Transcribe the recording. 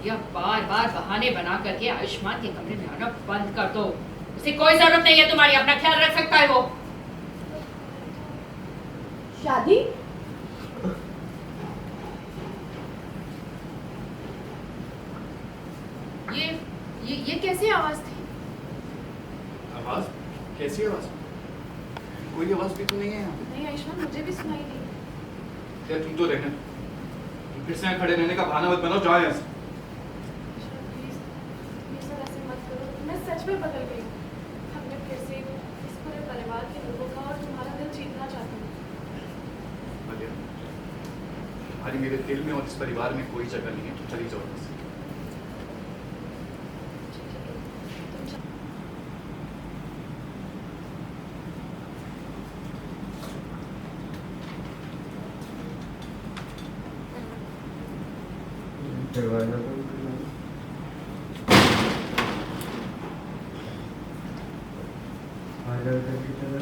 या बार बार बहाने बना करके आयुष्मान के कमरे में आना बंद कर दो। उसे कोई जरूरत नहीं है तुम्हारी, अपना ख्याल रख सकता है वो। शादी? ये कैसी आवाज थी? आवाज? कैसी आवाज? कोई आवाज भी तो नहीं है यहाँ पे। नहीं आयुष्मान, मुझे भी सुनाई नहीं। क्या तुम तो रहने, तुम फिर से यहाँ खड़े रहने का बहाना मत बनाओ, जाओ यहाँ से। प्लीज ये सब ऐसे मत करो, मैं सच में बदल गई। अब मैं फिर से इस पूरे परिवार के लोगों का और तुम्हारा दिल जीतना चाहती हूँ। भैया, तुम्हारी मेरे दिल में और इस परिवार में कोई जगह नहीं है, तुम चली जाओ यहाँ से। दरवाजा बंद करना। फाइनल करके चला।